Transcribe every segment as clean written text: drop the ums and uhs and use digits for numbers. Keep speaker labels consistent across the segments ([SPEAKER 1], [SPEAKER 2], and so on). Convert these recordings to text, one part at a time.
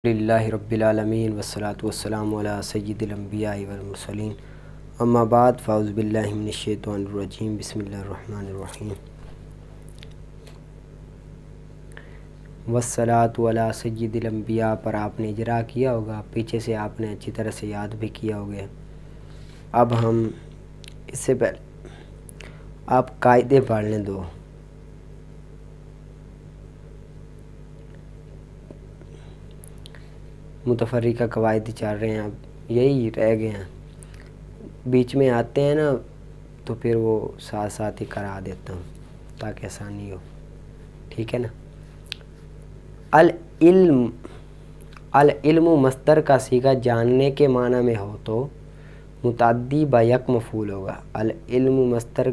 [SPEAKER 1] للہ رب العالمین والصلاة والسلام علی سید الانبیاء والمرسلین اما بعد فاعوذ باللہ من الشیطان الرجیم بسم اللہ الرحمن الرحیم والصلاة علی سید الانبیاء پر آپ نے اجرا کیا ہوگا، پیچھے سے آپ نے اچھی طرح سے یاد بھی کیا ہوگا۔ اب ہم اس سے پہلے آپ قاعدے پڑھ لیں دو۔ متفرقہ قواعد چل رہے ہیں، اب یہی رہ گئے ہیں، بیچ میں آتے ہیں نا تو پھر وہ ساتھ ساتھ ہی کرا دیتا ہوں تاکہ آسانی ہو، ٹھیک ہے نا۔ العلم مصدر کا صیغہ جاننے کے معنی میں ہو تو متعدی با یک مفعول ہوگا۔ العلم مصدر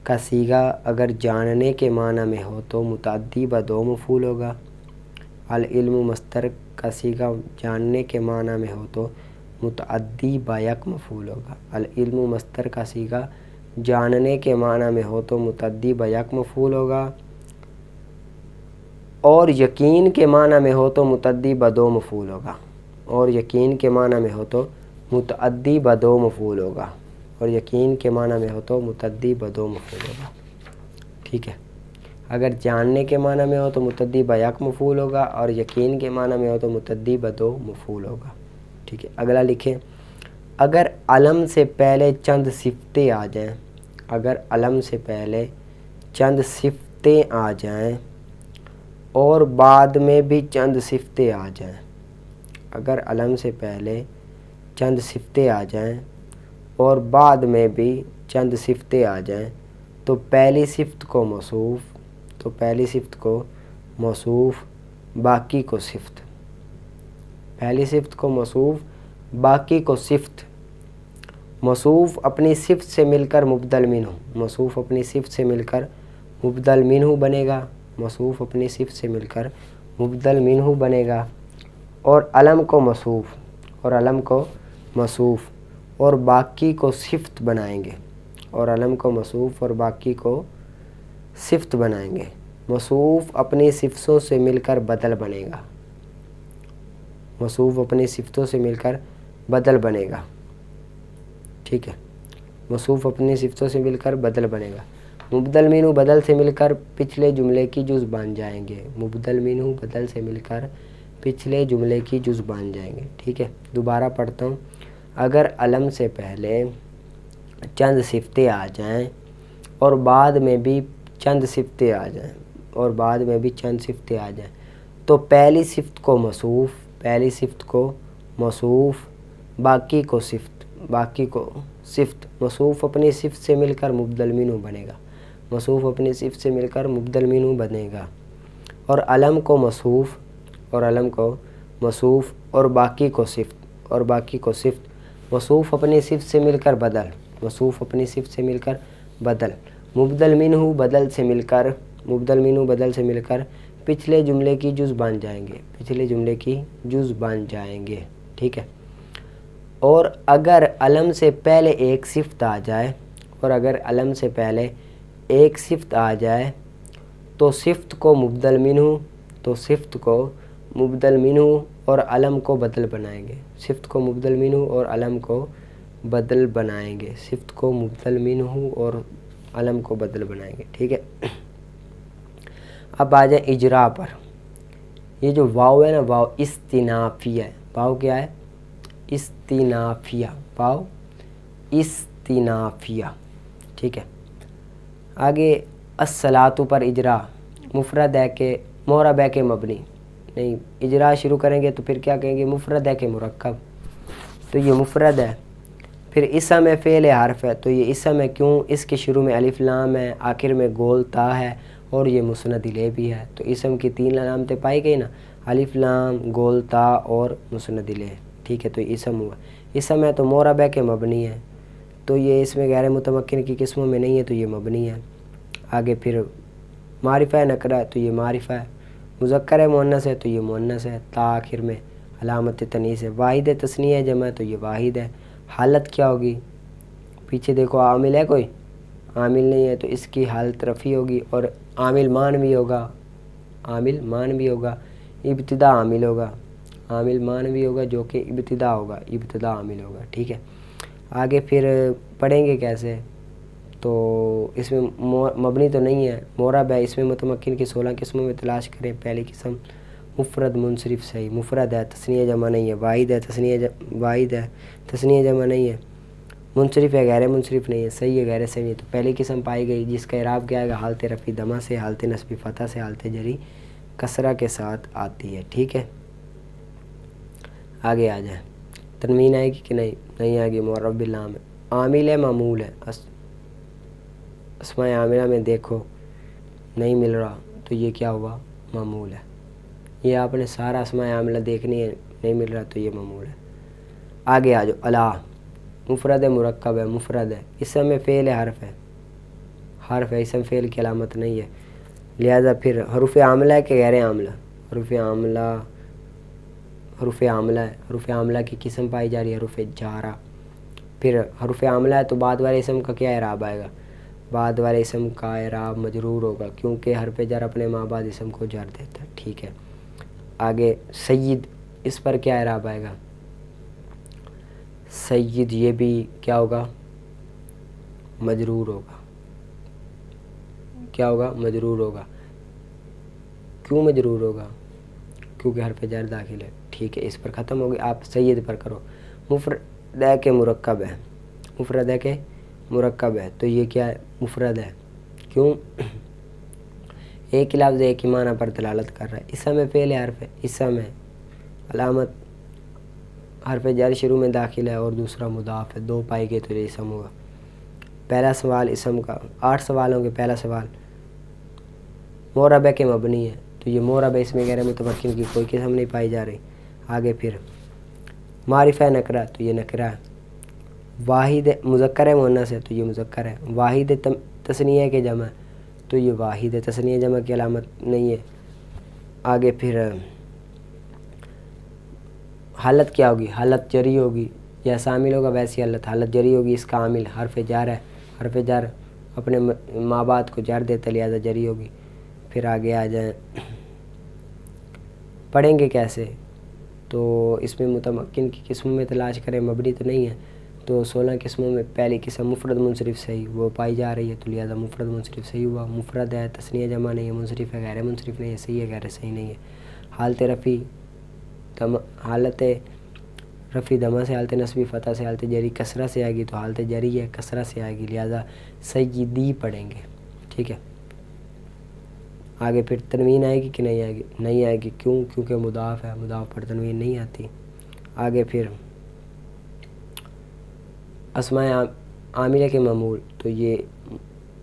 [SPEAKER 1] کا صیغہ اگر جاننے کے معنی میں ہو تو متعدی با دو مفعول ہوگا۔ العلم مصدر کا صیغہ جاننے کے معنی میں ہو تو متعدی با یک مفعول ہوگا۔ العلم مصدر کا صیغہ جاننے کے معنی میں ہو تو متعدی با یک مفعول ہوگا، اور یقین کے معنی میں ہو تو متعدی با دو مفعول ہوگا۔ اور یقین کے معنی میں ہو تو متعدی با دو مفعول ہوگا۔ اور یقین کے معنی میں ہو تو متعدی با دو مفعول ہوگا، ٹھیک ہے۔ اگر جاننے کے معنی میں ہو تو متعدی با یک مفعول ہوگا، اور یقین کے معنی میں ہو تو متعدی با دو مفعول ہوگا، ٹھیک ہے۔ اگلا لکھیں، اگر علم سے پہلے چند صفتیں آ جائیں، اگر علم سے پہلے چند صفتیں آ جائیں اور بعد میں بھی چند صفتیں آ جائیں، اگر علم سے پہلے چند صفتیں آ جائیں اور بعد میں بھی چند صفتیں آ جائیں تو پہلی صفت کو موصوف باقی کو صفت، پہلی صفت کو موصوف باقی کو صفت۔ موصوف اپنی صفت سے مل کر مبدل منہ، موصوف اپنی صفت سے مل کر مبدل منہ بنے گا، موصوف اپنی صفت سے مل کر مبدل منہ بنے گا، اور علم کو موصوف اور باقی کو صفت بنائیں گے، اور علم کو موصوف اور باقی کو صفت بنائیں گے۔ موصوف اپنی صفتوں سے مل کر بدل بنے گا، موصوف اپنی صفتوں سے مل کر بدل بنے گا، ٹھیک ہے۔ موصوف اپنی صفتوں سے مل کر بدل بنے گا۔ مبدل منہ بدل سے مل کر پچھلے جملے کی جز بن جائیں گے، مبدل منہ بدل سے مل کر پچھلے جملے کی جز بن جائیں گے، ٹھیک ہے۔ دوبارہ پڑھتا ہوں، اگر علم سے پہلے چند صفتیں آ جائیں اور بعد میں بھی چند صفتیں آ جائیں تو پہلی صفت کو موصوف باقی کو صفت، موصوف اپنی صفت سے مل کر مبدل منہ بنے گا، موصوف اپنی صفت سے مل کر مبدل منہ بنے گا، اور علم کو موصوف اور باقی کو صفت، موصوف اپنی صفت سے مل کر بدل، مبدل منہ بدل سے مل کر پچھلے جملے کی جز بن جائیں گے، ٹھیک ہے۔ اور اگر علم سے پہلے ایک صفت آ جائے تو صفت کو مبدل منہ اور علم کو بدل بنائیں گے، صفت کو مبدل منہ اور علم کو بدل بنائیں گے، صفت کو مبدل منہ اور علم کو بدل بنائیں گے، ٹھیک ہے۔ اب آ جائیں اجرا پر۔ یہ جو واو ہے نا، واو استنافیہ ہے، واو کیا ہے؟ واو استنافیہ، ٹھیک ہے۔ آگے الصلاۃ پر اجرا مفرد ہے کہ معرب ہے کہ مبنی؟ نہیں، اجرا شروع کریں گے تو پھر کیا کہیں گے؟ مفرد ہے کہ مرکب؟ تو یہ مفرد ہے۔ پھر اسم ہے، فعل حرف ہے، تو یہ اسم ہے، کیوں؟ اس کے شروع میں الف لام ہے، آخر میں گول تا ہے، اور یہ مسند الیہ بھی ہے، تو اسم کی تین علامتیں پائی گئی نا، الف لام، گول تا اور مسند الیہ، ٹھیک ہے۔ تو یہ اسم ہوا، اسم ہے تو معرب ہے کہ مبنی ہے؟ تو یہ اس میں غیر متمکن کی قسموں میں نہیں ہے، تو یہ مبنی ہے۔ آگے پھر معرفہ ہے، نکرہ ہے، تو یہ معرفہ ہے، مذکر ہے، مؤنث ہے، تو یہ مؤنث ہے، تا آخر میں علامت تنیث ہے، واحد ہے، تثنیہ ہے، جمع ہے، تو یہ واحد ہے۔ حالت کیا ہوگی؟ پیچھے دیکھو، عامل ہے کوئی؟ عامل نہیں ہے، تو اس کی حالت رفع ہوگی، اور عامل مان بھی ہوگا، ابتدا عامل ہوگا، عامل مانوی ہوگا جو کہ ابتدا ہوگا، ابتدا عامل ہوگا، ٹھیک ہے۔ آگے پھر پڑھیں گے کیسے، تو اس میں مبنی تو نہیں ہے، مورب ہے، اس میں متمکن کی 16 قسموں میں تلاش کریں۔ پہلی قسم مفرد منصرف صحیح، مفرد ہے، تثنیہ جمع نہیں ہے، واحد ہے، واحد ہے، تثنیہ جمع نہیں ہے، منصرف ہے، غیر منصرف نہیں ہے، صحیح ہے، غیر صحیح ہے۔ تو پہلی قسم پائی گئی جس کا اعراب کیا آئے گا، حالت رفع دمہ سے، حالت نصب فتح سے، حالت جری کسرہ کے ساتھ آتی ہے، ٹھیک ہے۔ آگے آ جائیں، تنوین آئے گی کہ نہیں آئے گی، معرب باللام ہے، عامل ہے، معمول ہے، اسماء عاملہ میں دیکھو نہیں مل رہا تو یہ کیا ہوا، معمول ہے۔ یہ آپ نے سارا اسماء عاملہ دیکھنی ہے، نہیں مل رہا تو یہ معمول ہے۔ آگے آ جاؤ، الا مفرد ہے، مرکب ہے، مفرد ہے، اسم میں فعل ہے، حرف ہے، اسم فعل کی علامت نہیں ہے، لہذا پھر حروف عاملہ ہے کہ غیر عاملہ، حروف عاملہ ہے، حروف عاملہ کی قسم پائی جا رہی ہے حروف جارہ۔ پھر حروف عاملہ ہے تو بعد والے اسم کا کیا اعراب آئے گا، بعد والے اسم کا اعراب مجرور ہوگا، کیونکہ حرف جر اپنے ماں بعد اسم کو جر دیتا ہے، ٹھیک ہے۔ آگے سید، اس پر کیا اعراب آئے گا، سید یہ بھی کیا ہوگا، مجرور ہوگا، کیا ہوگا، مجرور ہوگا۔ کیوں مجرور ہوگا، کیونکہ حرف جر داخل ہے، ٹھیک ہے۔ اس پر ختم ہوگی، آپ سید پر کرو۔ مفرد ہے کہ مرکب ہے، مفرد ہے کہ مرکب ہے، تو یہ کیا ہے، مفرد ہے، کیوں، ایک ہی لفظ ایک ہی معنی پر دلالت کر رہا ہے، اسم میں فعل حرف ہے، اسم ہے، علامت حرف جر شروع میں داخل ہے اور دوسرا مضاف ہے، دو پائی گئے تو یہ اسم ہوگا۔ پہلا سوال اسم کا، 8 سوال ہوں گے۔ پہلا سوال معرب ہے کہ مبنی ہے، تو یہ معرب ہے، اس میں غیر متمکن کی کوئی قسم نہیں پائی جا رہی۔ آگے پھر معرفہ نکرہ، تو یہ نکرہ ہے، واحد مذکر ہے، مؤنث ہے، تو یہ مذکر ہے، واحد تثنیہ کے جمع، تو یہ واحد ہے، تثنیہ جمع کی علامت نہیں ہے۔ آگے پھر حالت کیا ہوگی، حالت جری ہوگی، جیسا عامل ہوگا ویسی حالت جری ہوگی، اس کا عامل حرف جر ہے، حرف جر اپنے ماں بعد کو جر دیتا ہے، لہذا جری ہوگی۔ پھر آگے آ جائیں، پڑھیں گے کیسے، تو اس میں متمکن کی قسموں میں تلاش کریں، مبنی تو نہیں ہے، تو 16 قسموں میں پہلی قسم مفرد منصرف صحیح وہ پائی جا رہی ہے، تو لہذا مفرد منصرف صحیح ہوا، مفرد ہے، تثنیہ جمع نہیں ہے، منصرف ہے، غیر منصرف نہیں ہے، صحیح ہے، غیر صحیح نہیں ہے۔ حالت رفع دمہ سے، حالت نصب فتح سے، حالت جری کسرہ سے آئے گی، تو حالت جری ہے، کسرہ سے آئے گی، لہذا سیدی پڑھیں گے، ٹھیک ہے۔ آگے پھر تنوین آئے گی کہ نہیں آئے گی، نہیں آئے گی، کیوں، کیونکہ مضاف ہے، مضاف پر تنوین نہیں آتی۔ آگے پھر اسماء عاملہ کے معمول، تو یہ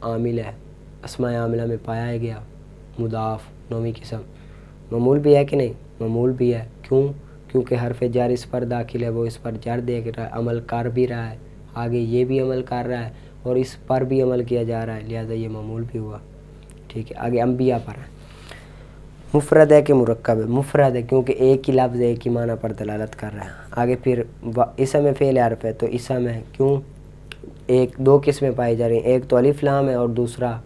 [SPEAKER 1] عامل ہے، اسماء عاملہ میں پایا گیا مضاف، 9ویں قسم، معمول بھی ہے کہ نہیں، معمول بھی ہے، کیوں، کیونکہ حرف جر اس پر داخل ہے، وہ اس پر جر دے رہا ہے، عمل کر بھی رہا ہے، آگے یہ بھی عمل کر رہا ہے اور اس پر بھی عمل کیا جا رہا ہے، لہذا یہ معمول بھی ہوا، ٹھیک ہے۔ آگے انبیاء پر ہے، مفرد ہے کہ مرکب ہے، مفرد ہے، کیونکہ ایک ہی لفظ ایک ہی معنی پر دلالت کر رہا ہے۔ آگے پھر اسم میں فعل حرف ہے، تو اسم ہے، کیوں، دو قسمیں پائی جا رہی ہیں، ایک تو الف لام ہے اور دوسرا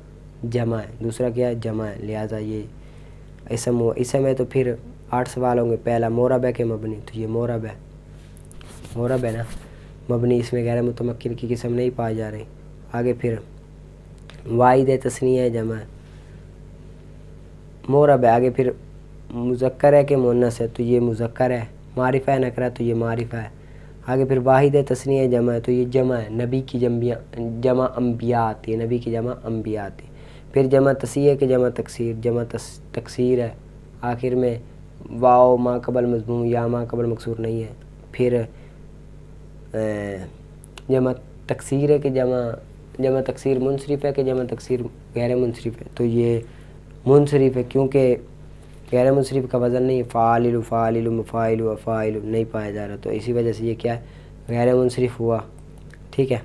[SPEAKER 1] جمع ہے، دوسرا کیا ہے، جمع ہے، لہذا یہ اسم ہوا۔ اسم ہے تو پھر 8 سوال ہوں گے۔ پہلا معرب ہے کہ مبنی، تو یہ معرب ہے، معرب ہے نا، مبنی، اس میں غیر متمکن کی قسم نہیں پائی جا رہی۔ آگے پھر واحد ہے، تثنیہ ہے، جمع ہے، معرب ہے۔ آگے پھر مذکر ہے کہ مؤنث ہے، تو یہ مذکر ہے، معرفہ ہے نکرہ، تو یہ معرفہ ہے۔ آگے پھر واحد ہے، تثنیہ ہے، جمع ہے، تو یہ جمع ہے، نبی کی جمع انبیاء آتی ہے، نبی کی جمع انبیاء آتی ہے۔ پھر جمع تصحیح کہ جمع تکسیر، جمع تکسیر ہے، آخر میں واو ما قبل مضموم یا ما قبل مکسور نہیں ہے۔ پھر جمع تکسیر ہے کہ جمع تکسیر منصرف ہے کہ جمع تکسیر غیر منصرف ہے، تو یہ منصرف ہے، کیونکہ غیر منصرف کا وزن نہیں، فاعل فاعل مفاعل افاعل نہیں پایا جا رہا، تو اسی وجہ سے یہ کیا ہے، غیر منصرف ہوا، ٹھیک ہے،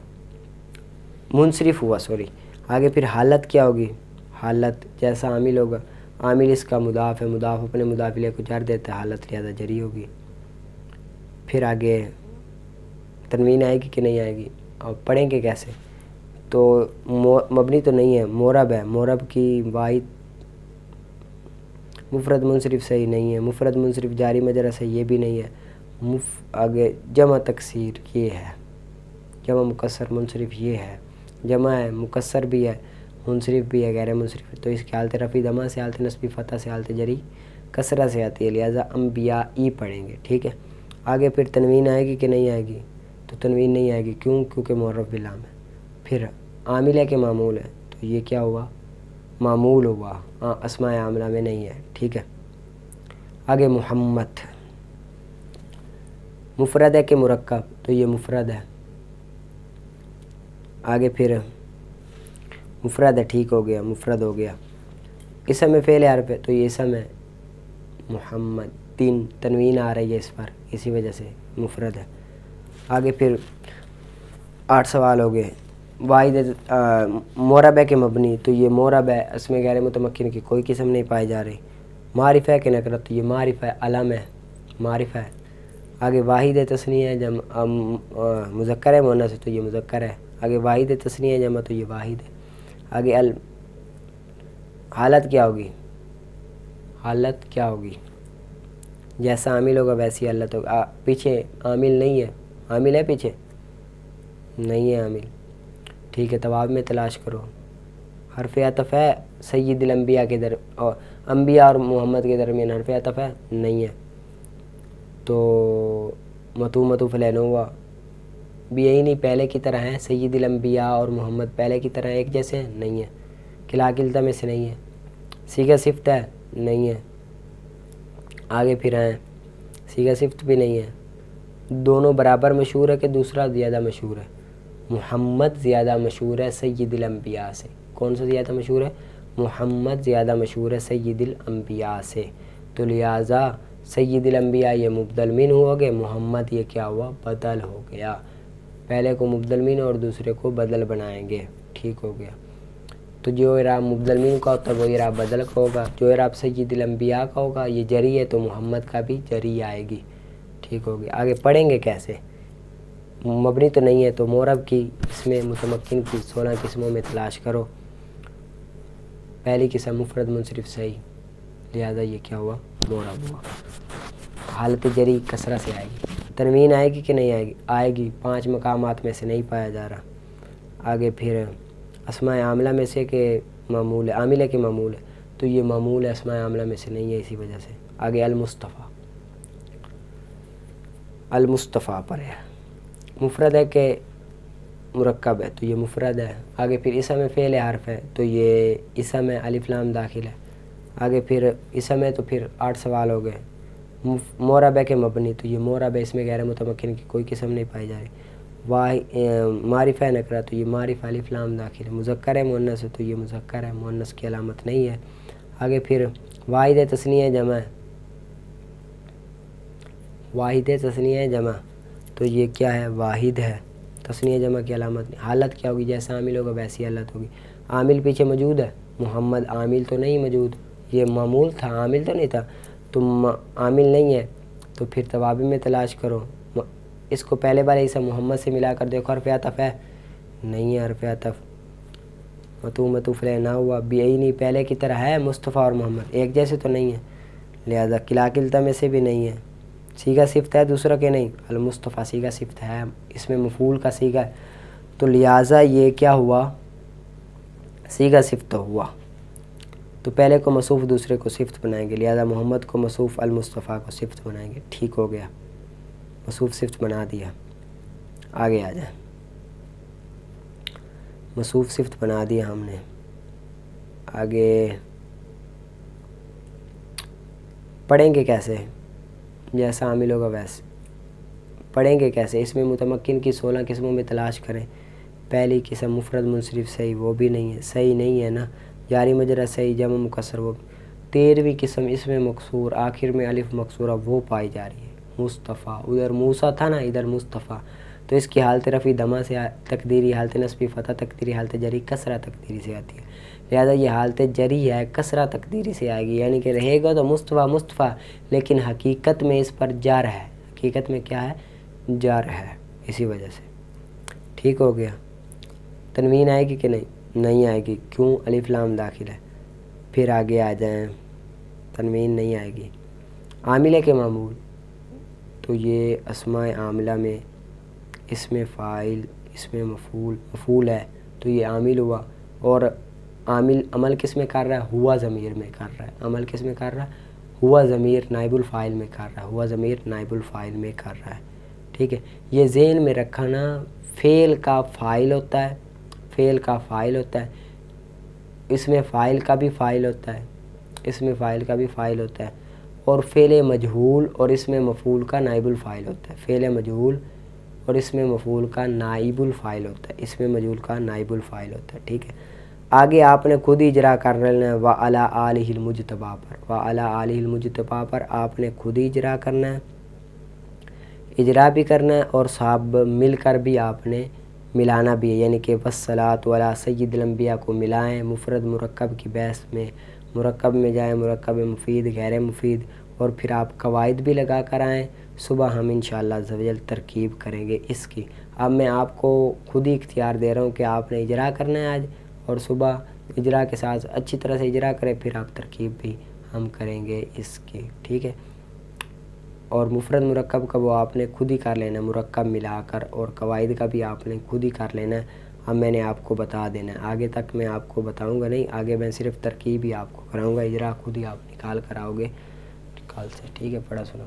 [SPEAKER 1] منصرف ہوا، سوری۔ آگے پھر حالت کیا ہوگی، حالت جیسا عامل ہوگا، عامل اس کا مضاف ہے، مضاف اپنے مضاف الیہ کو جر دیتا ہے، حالت لہذا جری ہوگی۔ پھر آگے تنوین آئے گی کہ نہیں آئے گی، اور پڑھیں گے کیسے، تو مبنی تو نہیں ہے، معرب ہے، معرب کی واحد مفرد منصرف صحیح نہیں ہے، مفرد منصرف جاری مجرا صحیح یہ بھی نہیں ہے، آگے جمع تکسیر یہ ہے، جمع مکسر منصرف یہ ہے، جمع ہے مکسر بھی ہے منصرف بھی ہے غیر منصرف، تو اس کی حالت رفع دمہ سے، حالت نصبی فتح سے، حالت جری کسرہ سے آتی ہے، لہٰذا انبیائی پڑھیں گے، ٹھیک ہے۔ آگے پھر تنوین آئے گی کہ نہیں آئے گی؟ تو تنوین نہیں آئے گی، کیوں؟ کیونکہ معرف باللام ہے۔ پھر عامل ہے کہ معمول ہے؟ تو یہ کیا ہوا؟ معمول ہوا، اسماء عاملہ میں نہیں ہے، ٹھیک ہے۔ آگے محمد مفرد ہے کہ مرکب؟ تو یہ مفرد ہے۔ آگے پھر مفرد ہے، ٹھیک ہو گیا، مفرد ہو گیا۔ اسم میں فعل حرف ہے، تو یہ اسم ہے محمد، تنوین آ رہی ہے اس پر، اسی وجہ سے مفرد ہے۔ آگے پھر 8 سوال ہو گئے۔ واحد معرب ہے کہ مبنی؟ تو یہ معرب ہے، اس میں غیر متمکن کی کوئی قسم نہیں پائی جا رہی۔ معرفہ ہے کہ نکرہ؟ تو یہ معرفہ ہے، علم ہے، معرفہ ہے۔ آگے واحد ہے تثنیہ ہے جمع مذکر ہے مؤنث ہے؟ تو یہ مذکر ہے۔ آگے واحد ہے تثنیہ ہے جمع؟ تو یہ واحد ہے۔ آگے حالت کیا ہوگی؟ حالت کیا ہوگی؟ جیسا عامل ہوگا ویسی حالت ہوگا۔ پیچھے عامل نہیں ہے، عامل ہے پیچھے؟ نہیں ہے عامل، ٹھیک ہے، تواب میں تلاش کرو۔ حرف عطف ہے سید الانبیاء کے اور انبیاء اور محمد کے درمیان حرف عطف ہے؟ نہیں ہے، تو مطوف علیہ ہوا بھی یہی نہیں، پہلے کی طرح ہیں سید الانبیاء اور محمد پہلے کی طرح ایک جیسے ہیں؟ نہیں ہے۔ کلا کلتا میں سے نہیں ہے۔ صیغہ صفت ہے؟ نہیں ہے۔ آگے پھر ہیں صیغہ صفت بھی نہیں ہے۔ دونوں برابر مشہور ہے کہ دوسرا زیادہ مشہور ہے؟ محمد زیادہ مشہور ہے سید الانبیاء سے۔ کون سا زیادہ مشہور ہے؟ محمد زیادہ مشہور ہے سید الانبیاء سے، تو لہٰذا سید الانبیاء یہ مبدل منہ ہو گئے، محمد یہ کیا ہوا؟ بدل ہو گیا، پہلے کو مبدل منہ اور دوسرے کو بدل بنائیں گے، ٹھیک ہو گیا۔ تو جو اعراب مبدل منہ کا ہوتا ہے وہ اعراب بدل کا ہوگا، جو اعراب سید الانبیاء کا ہوگا یہ جری ہے تو محمد کا بھی جری آئے گی، ٹھیک ہو گیا۔ آگے پڑھیں گے کیسے؟ مبنی تو نہیں ہے تو معرب کی اس میں متمکن کی 16 قسموں میں تلاش کرو۔ پہلی قسم مفرد منصرف صحیح، لہذا یہ کیا ہوا؟ معرب ہوا۔ حالت جری کسرہ سے آئے گی۔ تنوین آئے گی کہ نہیں آئے گی؟ آئے گی، 5 مقامات میں سے نہیں پایا جا رہا۔ آگے پھر اسماء عاملہ میں سے کہ معمول ہے؟ عامل ہے کہ معمول ہے؟ تو یہ معمول ہے، اسماء عاملہ میں سے نہیں ہے، اسی وجہ سے۔ آگے المصطفیٰ، المصطفیٰ پر ہے، مفرد ہے کہ مرکب ہے؟ تو یہ مفرد ہے۔ آگے پھر اسم فعل حرف ہے، تو یہ اسم ہے، الف لام داخل ہے۔ آگے پھر اسم ہے تو پھر 8 سوال ہو گئے۔ معرب ہے کہ مبنی؟ تو یہ معرب ہے، اس میں غیر متمکن کی کوئی قسم نہیں پائی جا رہی۔ معرفہ ہے نکرہ؟ تو یہ معرفہ الف لام داخل ہے۔ مذکر ہے مؤنث ہے؟ تو یہ مذکر ہے، مؤنث کی علامت نہیں ہے۔ آگے پھر واحد ہے تثنیہ ہے جمع؟ واحد ہے تثنیہ ہے جمع؟ تو یہ کیا ہے؟ واحد ہے، تثنیہ جمع کی علامت نہیں۔ حالت کیا ہوگی؟ جیسا عامل ہوگا ویسی حالت ہوگی۔ عامل پیچھے موجود ہے؟ محمد عامل تو نہیں موجود، یہ معمول تھا، عامل تو نہیں تھا، تو عامل نہیں ہے تو پھر توابع میں تلاش کرو۔ اس کو پہلے والے اسم محمد سے ملا کر دیکھو، حرف عطف ہے؟ نہیں ہے حرف عطف، مطوف علیہ نہ ہوا، بھی یہی نہیں، پہلے کی طرح ہے مصطفیٰ اور محمد ایک جیسے تو نہیں ہے، لہذا کلا کلتا میں سے بھی نہیں ہے۔ صیغہ صفت ہے دوسرا کہ نہیں؟ المصطفیٰ صیغہ صفت ہے، اس میں مفعول کا صیغہ ہے، تو لہٰذا یہ کیا ہوا؟ صیغہ صفت ہوا، تو پہلے کو موصوف دوسرے کو صفت بنائیں گے، لہذا محمد کو موصوف المصطفیٰ کو صفت بنائیں گے، ٹھیک ہو گیا، موصوف صفت بنا دیا۔ آگے آ جائیں، موصوف صفت بنا دیا ہم نے۔ آگے پڑھیں گے کیسے؟ جیسا عامل ہوگا ویسے پڑھیں گے کیسے؟ اس میں متمکن کی 16 قسموں میں تلاش کریں۔ پہلی قسم مفرد منصرف صحیح، وہ بھی نہیں ہے، صحیح نہیں ہے نا، جاری مجرا صحیح، جمع مکسر وہ۔ 13ویں قسم اس میں مکسور، آخر میں الف مکسورہ وہ پائی جا رہی ہے، مصطفیٰ، ادھر موسیٰ تھا نا، ادھر مصطفیٰ، تو اس کی حالت رفع دمہ سے تقدیری، حالت نصبی فتح تقدیری، حالت جری کسرہ تقدیری سے آتی ہے، لہذا یہ حالت جری ہے، کسرہ تقدیری سے آئے گی، یعنی کہ رہے گا تو مصطفیٰ مصطفیٰ، لیکن حقیقت میں اس پر جار ہے، حقیقت میں کیا ہے؟ جار ہے، اسی وجہ سے، ٹھیک ہو گیا۔ تنوین آئے گی کہ نہیں؟ نہیں آئے گی، کیوں؟ الف لام داخل ہے۔ پھر آگے آ جائیں، تنوین نہیں آئے گی۔ عاملہ کے معمول تو یہ اسماء عاملہ میں اسم فاعل، اسم مفعول ہے تو یہ عامل ہوا، اور عمل کس میں کر رہا ہے؟ ہوا ضمیر میں کر رہا ہے۔ عمل کس میں کر رہا ہے؟ ہوا ضمیر نائب الفاعل میں کر رہا ہے، ہوا ضمیر نائب الفاعل میں کر رہا ہے، ٹھیک ہے۔ یہ ذہن میں رکھنا، فعل کا فاعل ہوتا ہے، فعل کا فاعل ہوتا ہے، اس میں فاعل کا بھی فاعل ہوتا ہے، اس میں فاعل کا بھی فاعل ہوتا ہے، اور فعل مجہول اور اس میں مفعول کا نائب الفاعل ہوتا ہے، فعل مجہول اور اس میں مفعول کا نائب الفاعل ہوتا ہے، اس میں مجہول کا نائب الفاعل ہوتا ہے، ٹھیک ہے۔ آگے آپ نے خود اجرا کر لینا ہے وَعَلَىٰ آلِهِ الْمُجْتَبَىٰ پر، وَعَلَىٰ آلِهِ الْمُجْتَبَىٰ پر آپ نے خود ہی اجرا کرنا ہے، اجرا بھی کرنا ہے، اور صاحب مل کر بھی آپ نے ملانا بھی ہے، یعنی کہ وَالصَّلَاةُ عَلَىٰ سَيِّدِ الْأَنبِيَاء کو ملائیں مفرد مرکب کی بحث میں، مرکب میں جائیں، مرکب مفید غیر مفید، اور پھر آپ قواعد بھی لگا کر آئیں۔ صبح ہم انشاءاللہ عز و جل ترکیب کریں گے اس کی۔ اب میں آپ کو خود ہی اختیار دے رہا ہوں کہ آپ نے اجرا کرنا ہے آج، اور صبح اجرا کے ساتھ اچھی طرح سے اجرا کریں، پھر آپ ترکیب بھی ہم کریں گے اس کی، ٹھیک ہے۔ اور مفرد مرکب کا وہ آپ نے خود ہی کر لینا ہے مرکب ملا کر، اور قواعد کا بھی آپ نے خود ہی کر لینا ہے، اب میں نے آپ کو بتا دینا ہے، آگے تک میں آپ کو بتاؤں گا نہیں، آگے میں صرف ترکیب ہی آپ کو کراؤں گا، اجرا خود ہی آپ نکال کر آؤ گے کل سے، ٹھیک ہے۔ پڑھا سنا۔